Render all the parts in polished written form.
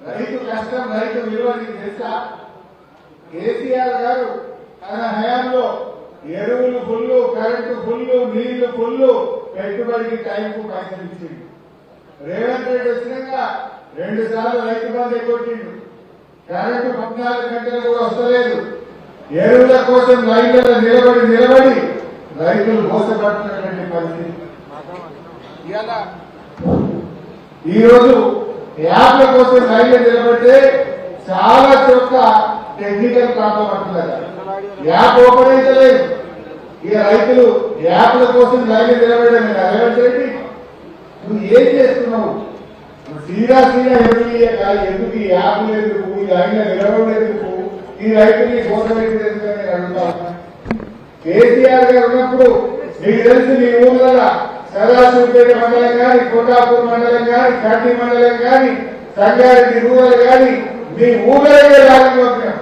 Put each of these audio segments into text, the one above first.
రైతు కష్టం రైతు విలువ నీకు తెలుసా? కేసీఆర్ గారు తన హయాంలో ఎరువులు ఫుల్లు, కరెంటు ఫుల్లు, నీళ్లు ఫుల్లు, పెట్టుబడికి టైంకు పైసలు ఇచ్చిండు. రేవంత్ రెడ్డి వచ్చినాక 2 సార్లు రైతు బంధు కొట్టిండు. కరెంటు 14 గంటలు కూడా వస్తలేదు. ఎరువుల కోసం లైన్లలో నిలబడి రైతులు మోసపడుతున్నటువంటి పరిస్థితి. ఈరోజు యాప్ల కోసం లైన్లో నిలబడితే చాలా చోట్ల టెక్నికల్ ప్రాబ్లం అంటున్నారు. యాప్ ఓపెన్ అయితే లేదు. ఇక రైతులు యాప్ల కోసం లైన్లో నిలబడ్డాను. రేవంత్ రెడ్డి నువ్వు ఏం చేస్తున్నావు? సీదా ఎందుకు ఈ యాప్లు ఎందుకు, ఈ లైన్లో నిలబడేందుకు, ఈ రైతుల్ని మోసపెట్టేందుకు నేను అడుగుతా ఉన్నా. కేసీఆర్ గారు ఉన్నప్పుడు మీకు తెలుసు, మీ ఊర్లలో సదాశివపేట మండలం కానీ, కోటాపూర్ మండలం కానీ, కంటి మండలం కానీ, సంగారెడ్డి రూరల్ కానీ, మీ ఊళ్ళకే లాగి పంపినాం.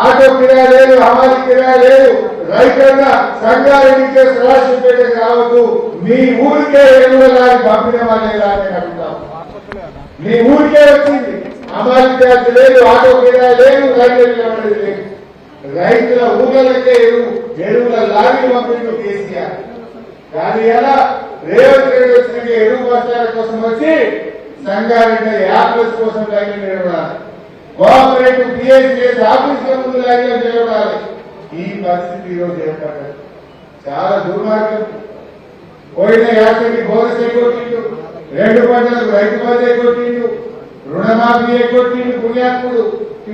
ఆటో కిరాయి లేదు, హమాలి కిరాయి లేదు. రైతన్నా సంగారెడ్డికే సదాశివపేటకి రావద్దు, మీ ఊరికే ఎరువుల లాగి పంపినమా లేదా అని అడుగుతాం. మీ ఊరికే వచ్చింది. హమాలి కిరాయి లేదు, ఆటో కిరాయి లేదు, రైతులు నిలబడేది లేదు. రైతుల ఊళ్ళకే ఎరువుల లాగి పంపిండు కేసీఆర్. కానీ ఎలా రేవంత్ రెడ్డి వచ్చిన ఎరువు బస్తాల కోసం వచ్చి సంగారెడ్డి యాప్లెస్ కోసం లైన్లో నిలబడాలి. కోఆపరేటివ్ పిహెచ్ఎస్ ఆఫీసుల ముందు లైన్లో నిలబడాలి. ఈ పరిస్థితి ఈరోజు ఏర్పడ్డది. చాలా దుర్మార్గం. పోయిన యాత్రకి బోనస్ ఎగ్గొట్టిండు, 2 పంటలకు రైతు బంధు ఎగ్గొట్టిండు, రుణమాఫీ ఎగ్గొట్టిండు పుణ్యాత్ముడు.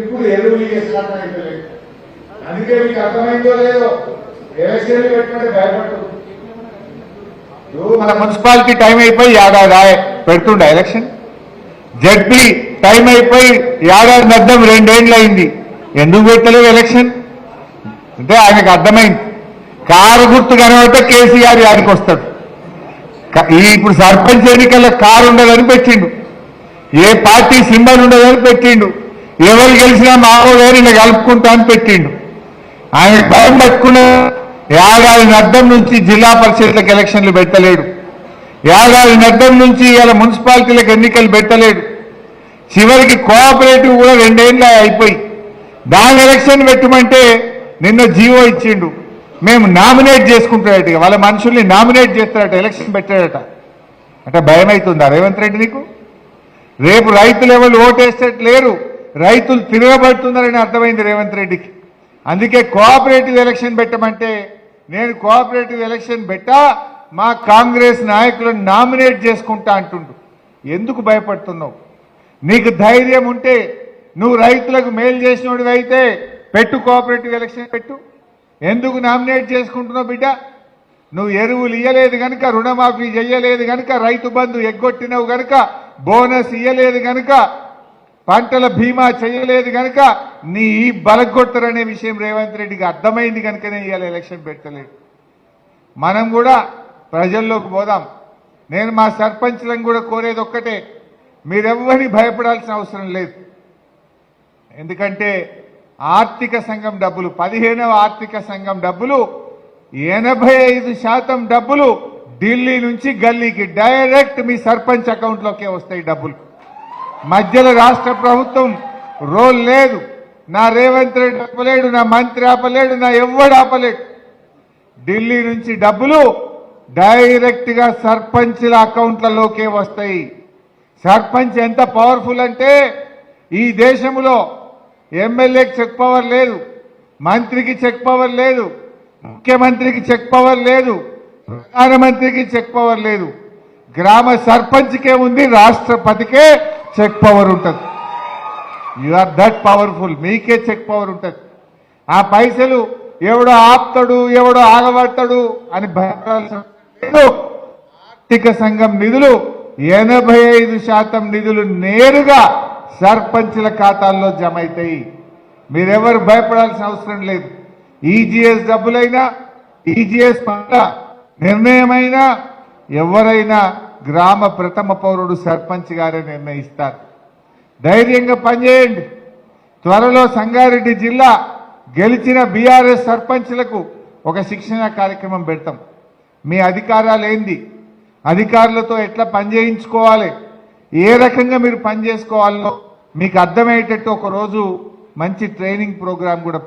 ఇప్పుడు ఎరువులు స్టార్ట్ అయిపోలేదు. అందుకే మీకు అర్థమైందో లేదో, ఎలక్షన్లు పెట్టుకుంటే భయపడదు. మన మున్సిపాలిటీ టైం అయిపోయి ఏడాది పెడుతుండే ఎలక్షన్. జడ్పీ టైం అయిపోయి ఏడాది అర్థం 2 ఏళ్ళు అయింది. ఎందుకు పెట్టలేవు ఎలక్షన్ అంటే ఆయనకు అర్థమైంది. కారు గుర్తు కనబడితే కేసీఆర్ యాడికి వస్తాడు. ఇప్పుడు సర్పంచ్ ఎన్నికల్లో కారు ఉండదని పెట్టిండు, ఏ పార్టీ సింబల్ ఉండదని పెట్టిండు, ఎవరు గెలిచినా మావో గారు ఇలా కలుపుకుంటా అని పెట్టిండు. ఆయన భయం పట్టుకున్న ఏడాది అర్థం నుంచి జిల్లా పరిషత్లకు ఎలక్షన్లు పెట్టలేడు. ఏడాది అర్థం నుంచి ఇలా మున్సిపాలిటీలకు ఎన్నికలు పెట్టలేడు. చివరికి కోఆపరేటివ్ కూడా 2 ఏళ్ళు అయిపోయి దాని ఎలక్షన్ పెట్టమంటే నిన్న జీవో ఇచ్చిండు. మేము నామినేట్ చేసుకుంటాడట, వాళ్ళ మనుషుల్ని నామినేట్ చేస్తారట, ఎలక్షన్ పెట్టాడట. అంటే భయం అవుతుందా రేవంత్ రెడ్డి నీకు? రేపు రైతులు ఎవరు ఓటేసేట లేరు, రైతులు తిరగబడుతున్నారని అర్థమైంది రేవంత్ రెడ్డికి. అందుకే కోఆపరేటివ్ ఎలక్షన్ పెట్టమంటే నేను కోఆపరేటివ్ ఎలక్షన్ పెట్టా, మా కాంగ్రెస్ నాయకులను నామినేట్ చేసుకుంటా అంటుండు. ఎందుకు భయపడుతున్నావు? నీకు ధైర్యం ఉంటే నువ్వు రైతులకు మేలు చేసినోడివి అయితే పెట్టు, కోఆపరేటివ్ ఎలక్షన్ పెట్టు. ఎందుకు నామినేట్ చేసుకుంటున్నావు బిడ్డ? నువ్వు ఎరువులు ఇయ్యలేదు కనుక, రుణమాఫీ చెయ్యలేదు కనుక, రైతు బంధు ఎగ్గొట్టినవు కనుక, బోనస్ ఇయ్యలేదు కనుక, పంటల బీమా చేయలేదు కనుక నీ ఈ బలగొట్టరనే విషయం రేవంత్ రెడ్డికి అర్థమైంది కనుకనే ఇవాళ ఎలక్షన్ పెట్టలేదు. మనం కూడా ప్రజల్లోకి పోదాం. నేను మా సర్పంచ్లను కూడా కోరేది ఒక్కటే, మీరెవ్వరిని భయపడాల్సిన అవసరం లేదు. ఎందుకంటే ఆర్థిక సంఘం డబ్బులు, 15వ ఆర్థిక సంఘం డబ్బులు 85% డబ్బులు ఢిల్లీ నుంచి గల్లీకి డైరెక్ట్ మీ సర్పంచ్ అకౌంట్లోకే వస్తాయి డబ్బులు. మధ్యలో రాష్ట్ర ప్రభుత్వం రోల్ లేదు. నా రేవంత్ రెడ్డి ఆపలేడు, నా మంత్రి ఆపలేడు, నా ఎవ్వడు ఆపలేడు. ఢిల్లీ నుంచి డబ్బులు డైరెక్ట్ గా సర్పంచ్ల అకౌంట్లలోకే వస్తాయి. సర్పంచ్ ఎంత పవర్ఫుల్ అంటే ఈ దేశంలో ఎమ్మెల్యేకి చెక్ పవర్ లేదు, మంత్రికి చెక్ పవర్ లేదు, ముఖ్యమంత్రికి చెక్ పవర్ లేదు, ప్రధానమంత్రికి చెక్ పవర్ లేదు. గ్రామ సర్పంచ్కే ఉంది, రాష్ట్రపతికే చెక్ పవర్ ఉంటుంది. You are that powerful. మీకే చెక్ పవర్ ఉంటుంది. ఆ పైసలు ఎవడో ఆపుతాడు, ఎవడో ఆగబడతాడు అని భయపడాల్సిన లేదు. ఆర్థిక సంఘం నిధులు 85% నిధులు నేరుగా సర్పంచ్ల ఖాతాల్లో జమ అవుతాయి. మీరెవరు భయపడాల్సిన అవసరం లేదు. ఈజీఎస్ డబ్బులైనా, ఈజీఎస్ పట్ల నిర్ణయమైనా ఎవరైనా గ్రామ ప్రథమ పౌరుడు సర్పంచ్ గారే నిర్ణయిస్తారు. ధైర్యంగా పనిచేయండి. త్వరలో సంగారెడ్డి జిల్లా గెలిచిన బీఆర్ఎస్ సర్పంచ్లకు ఒక శిక్షణ కార్యక్రమం పెడతాం. మీ అధికారాలు ఏంది, అధికారులతో ఎట్లా పనిచేయించుకోవాలి, ఏ రకంగా మీరు పని చేసుకోవాలో మీకు అర్థమయ్యేటట్టు ఒక రోజు మంచి ట్రైనింగ్ ప్రోగ్రామ్ కూడా